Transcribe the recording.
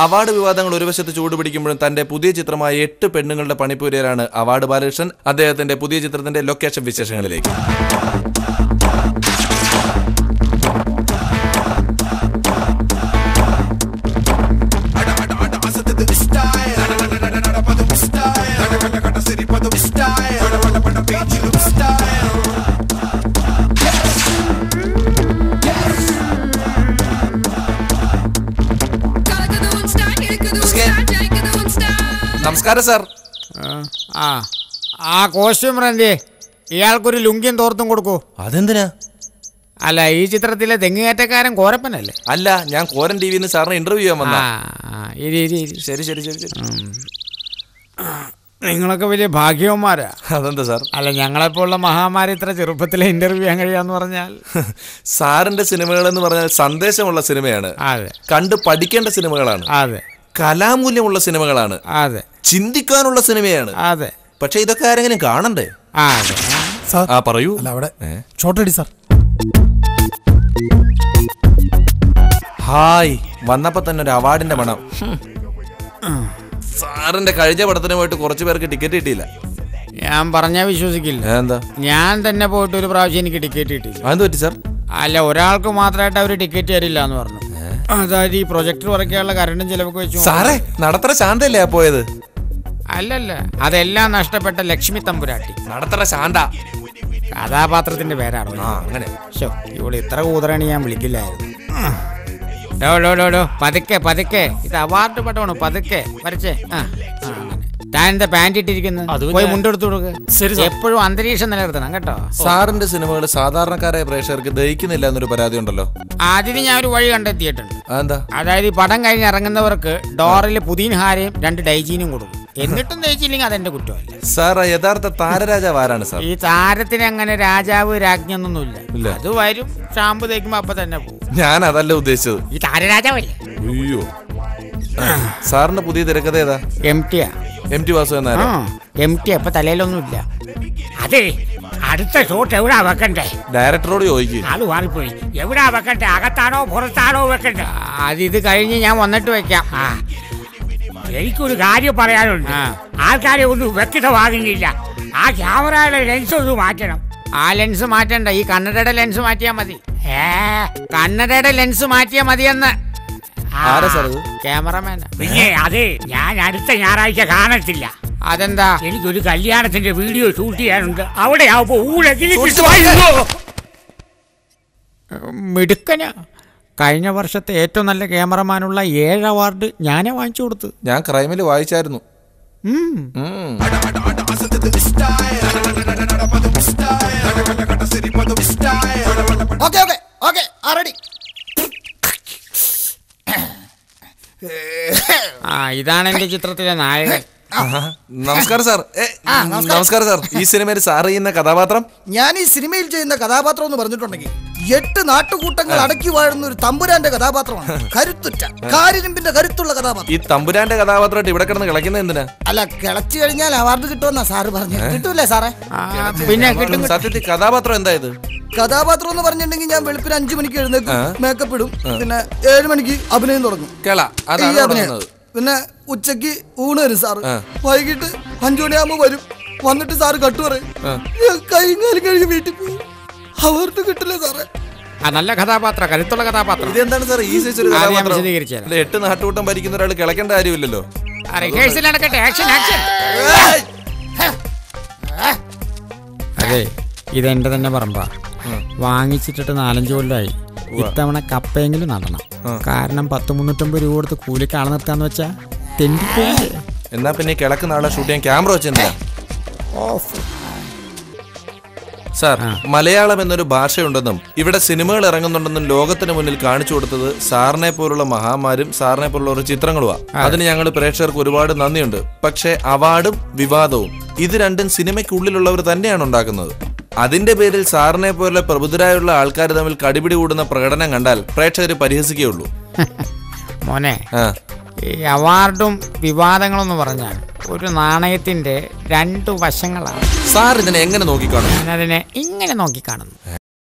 Award വിവാദങ്ങൾ ഒരു വശത്ത് ചൂടുപിടിക്കുമ്പോഴും തന്റെ പുതിയ ചിത്രമായ 8 പെണ്ണുങ്ങളുടെ പണിപ്പുരയിലാണ് അവാർഡ് ബാലകൃഷ്ണൻ. അദ്ദേഹത്തിന്റെ പുതിയ ചിത്രത്തിന്റെ ലൊക്കേഷൻ വിശേഷങ്ങളിലേക്ക്. നമസ്കാരം സാർ. ആ കോസ്റ്റ്യൂമർ എന്തേ? ഇയാൾക്കൊരു ലുങ്കിയും തോർത്തും കൊടുക്കൂ. അതെന്തിനാ? അല്ല, ഈ ചിത്രത്തിലെ തെങ്ങുകയറ്റക്കാരൻ കോരപ്പനല്ലേ? അല്ല, ഞാൻ കോരൻ ടിവിന്ന് സാറിന് ഇന്റർവ്യൂ ചെയ്യാൻ വന്ന. ശരി ശരി ശരി ശരി. നിങ്ങളൊക്കെ വലിയ ഭാഗ്യവന്മാരാ. അതെന്താ സാർ? അല്ല, ഞങ്ങളെപ്പോലുള്ള മഹാമാരി ഇത്ര ചെറുപ്പത്തിലെ ഇന്റർവ്യൂ ചെയ്യാൻ കഴിയാന്ന് പറഞ്ഞാൽ. സാറിന്റെ സിനിമകൾ എന്ന് പറഞ്ഞാൽ സന്ദേശമുള്ള സിനിമയാണ്. അതെ. കണ്ട് പഠിക്കേണ്ട സിനിമകളാണ്. അതെ. കലാമൂല്യമുള്ള സിനിമകളാണ്. അതെ. ചിന്തിക്കാനുള്ള സിനിമയാണ്. അതെ. പക്ഷെ ഇതൊക്കെ ആരെങ്കിലും കാണണ്ടേ? പറയൂ. അവിടെ ഷോട്ടടി സാർ. ഹായ്, വന്നപ്പോ തന്നെ ഒരു അവാർഡിന്റെ മണം. സാറിന്റെ കഴിഞ്ഞ പടത്തിന് പോയിട്ട് കുറച്ചു പേർക്ക് ടിക്കറ്റ് കിട്ടിയില്ല. ഞാൻ പറഞ്ഞാൽ വിശ്വസിക്കില്ല. എന്താ? ഞാൻ തന്നെ പോയിട്ട് ഒരു പ്രാവശ്യം എനിക്ക് ടിക്കറ്റ് കിട്ടിയില്ല. അതെന്ത് പറ്റി സാർ? അല്ല, ഒരാൾക്ക് മാത്രമായിട്ട് അവര് ടിക്കറ്റ് തരില്ല എന്ന് പറഞ്ഞു. അതായത് ഈ പ്രൊജക്ടർ കുറയ്ക്കാനുള്ള കറണ്ടും ചിലവൊക്കെ വെച്ചു. സാറേ, നടത്തറ ശാന്തല്ലേ പോയത്? അല്ലല്ല, അതെല്ലാം നഷ്ടപ്പെട്ട ലക്ഷ്മി തമ്പുരാട്ടി. നടത്തറ ശാന്ത കഥാപാത്രത്തിന്റെ പേരാണോ? അങ്ങനെ. ഇവിടെ ഇത്ര കൂതറാണ് ഞാൻ വിളിക്കില്ലായിരുന്നു. പതുക്കെ പതുക്കെ, ഇത് അവാർഡ് പടമാണ്. പതുക്കെ വരച്ചേ. താൻ എന്താ പാന്റ് ഇട്ടിരിക്കുന്നത്? പോയി മുണ്ടെടുത്തു കൊടുക്കുക. എപ്പോഴും അന്തരീക്ഷം നിലനിർത്തണം കേട്ടോ. സാറിന്റെ സിനിമകൾ സാധാരണക്കാരായ പ്രേക്ഷകർക്ക് ദഹിക്കുന്നില്ല എന്നൊരു പരാതി ഉണ്ടല്ലോ. അതിന് ഞാൻ ഒരു വഴി കണ്ടെത്തിയിട്ടുണ്ട്. അതെന്താ? അതായത് ഈ പടം കഴിഞ്ഞ് ഇറങ്ങുന്നവർക്ക് ഡോറിൽ പുതിന ഹാരയും 2 ഡൈജീനും കൊടുക്കും. എന്നിട്ടും ദഹിച്ചില്ലെങ്കിൽ അതെന്റെ കുറ്റമല്ല. സാർ, യഥാർത്ഥ താരരാജാവ് ആരാണ് സാർ? ഈ താരത്തിന് അങ്ങനെ രാജാവ് രാജ്ഞൊന്നുമില്ല. അത് വരും, ഷാമ്പു തേക്കുമ്പോ അപ്പൊ തന്നെ പോകും. ഞാൻ അതല്ല ഉദ്ദേശിച്ചത്. ഈ താരരാജാവല്ലേ? അയ്യോ, സാറിന്റെ പുതിയ തിരക്കഥ ഏതാ? MT വാസു എന്നാ? MT അപ്പൊ തലയിലൊന്നുമില്ല. അതെ, അടുത്ത ഷോട്ട് എവിടാ വെക്കണ്ടേ? ഡയറക്ടറോട് ചോദിക്കും. ആള് മാറിപ്പോയി. എവിടാ വെക്കണ്ടേ? അകത്താണോ പുറത്താണോ വെക്കണ്ടേ? ഇത് കഴിഞ്ഞ് ഞാൻ വന്നിട്ട് വെക്കാം. എനിക്കൊരു കാര്യം പറയാനുണ്ട്. ആൾക്കാരെ ഒന്നും വ്യക്തമാകുന്നില്ല. ആ ക്യാമറയുടെ ലെൻസ് ഒന്ന് മാറ്റണം. ആ ലെൻസ് മാറ്റണ്ട, ഈ കണ്ണടയുടെ ലെൻസ് മാറ്റിയാ മതി. കണ്ണടയുടെ ലെൻസ് മാറ്റിയാ മതിയെന്ന്. ക്യാമറമാൻ. പിന്നെ അതെ, ഞാൻ അടുത്ത ഞായറാഴ്ച കാണത്തില്ല. അതെന്താ? എനിക്കൊരു കല്യാണത്തിന്റെ വീഡിയോ ഷൂട്ട് ചെയ്യാനുണ്ട്. അവിടെ മിടുക്കന. കഴിഞ്ഞ വർഷത്തെ ഏറ്റവും നല്ല ക്യാമറമാനുള്ള 7 അവാർഡ് ഞാനേ വാങ്ങിച്ചു കൊടുത്തു. ഞാൻ ക്രൈമിൽ വായിച്ചായിരുന്നു. ഇതാണ് എന്റെ ചിത്രത്തിലെ നായകൻ. നമസ്കാരം സാർ. നമസ്കാരം സാർ. ഈ സിനിമയിൽ സാർ ചെയ്യുന്ന കഥാപാത്രം? ഞാൻ ഈ സിനിമയിൽ ചെയ്യുന്ന കഥാപാത്രം എന്ന് പറഞ്ഞിട്ടുണ്ടെങ്കിൽ 8 നാട്ടുകൂട്ടങ്ങൾ അടക്കി വാഴുന്ന ഒരു തമ്പുരാന്റെ കഥാപാത്രമാണ്. കരുത്തുറ്റ കാരിരുമ്പിന്റെ കരുത്തുള്ള കഥാപാത്രം. ഈ തമ്പുരാന്റെ കഥാപാത്രമായിട്ട് ഇവിടെ കിടന്ന് കളിക്കുന്നത് എന്തിനാ? അല്ല, കിളച്ചു കഴിഞ്ഞാൽ അവാർഡ് കിട്ടുമെന്നാ സാറ് പറഞ്ഞു. കിട്ടൂലേ സാറേ? പിന്നെ കിട്ടും. സത്യത്തിൽ കഥാപാത്രം എന്തായത്? കഥാപാത്രം എന്ന് പറഞ്ഞിട്ടുണ്ടെങ്കിൽ ഞാൻ വെളുപ്പിന് 5 മണിക്ക് എഴുന്നേക്കും, മേക്കപ്പ് ഇടും, പിന്നെ 7 മണിക്ക് അഭിനയം തുടങ്ങും. പിന്നെ ഉച്ചക്ക് ഊണ് വരും സാറ്. വൈകിട്ട് 5 മണിയാകുമ്പോ വരും. വന്നിട്ട് സാറ് കട്ടു പറയും. കൈയും കാലും കഴുകി വീട്ടിൽ പോയി. അവാർഡ് കിട്ടില്ല സാറേ. നല്ല കഥാപാത്രം, കരുത്തുള്ള കഥാപാത്രം. ഇതെന്താണ് സാർ ഈ സൈസ് ഒരു കഥാപാത്രം? 8 നാട്ടുകൂട്ടം ഭരിക്കുന്ന ഒരാൾ കിളക്കേണ്ട കാര്യമില്ലല്ലോ. അതെ, ഇതെന്റെ തന്നെ പറമ്പാ. വാങ്ങിച്ചിട്ടിട്ട് 4-5 കൊല്ലമായി. ഇത്തവണ കപ്പയെങ്കിലും നടണം. കാരണം 10-350 രൂപ കൊടുത്ത് കൂലിക്ക് ആളെ നിർത്താന്ന് വെച്ചാ തെണ്ടിപ്പോയി. എന്നാ പിന്നെ കിളക്കുന്ന ആളെ ഷൂട്ട് ചെയ്യാൻ ക്യാമറ വെച്ചെന്താ? സാർ, മലയാളം എന്നൊരു ഭാഷയുണ്ടെന്നും ഇവിടെ സിനിമകൾ ഇറങ്ങുന്നുണ്ടെന്നും ലോകത്തിന് മുന്നിൽ കാണിച്ചു കൊടുത്തത് സാറിനെ പോലുള്ള മഹാമാരും സാറിനെ പോലുള്ള ഒരു ചിത്രങ്ങളുമാണ്. അതിന് ഞങ്ങൾ പ്രേക്ഷകർക്ക് ഒരുപാട് നന്ദിയുണ്ട്. പക്ഷേ അവാർഡും വിവാദവും ഇത് രണ്ടും സിനിമയ്ക്കുള്ളിലുള്ളവർ തന്നെയാണ് ഉണ്ടാക്കുന്നത്. അതിന്റെ പേരിൽ സാറിനെ പോലെ പ്രബുദ്ധരായുള്ള ആൾക്കാർ തമ്മിൽ കടിപിടി കൂടുന്ന പ്രകടനം കണ്ടാൽ പ്രേക്ഷകർ പരിഹസിക്കുകയുള്ളൂ. മോനെ, ഈ അവാർഡും വിവാദങ്ങളെന്ന് പറഞ്ഞാൽ ഒരു നാണയത്തിന്റെ 2 വശങ്ങളാണ്. സാർ ഇതിനെ എങ്ങനെ നോക്കിക്കാണും? ഞാനതിനെ ഇങ്ങനെ നോക്കിക്കാണുന്നു.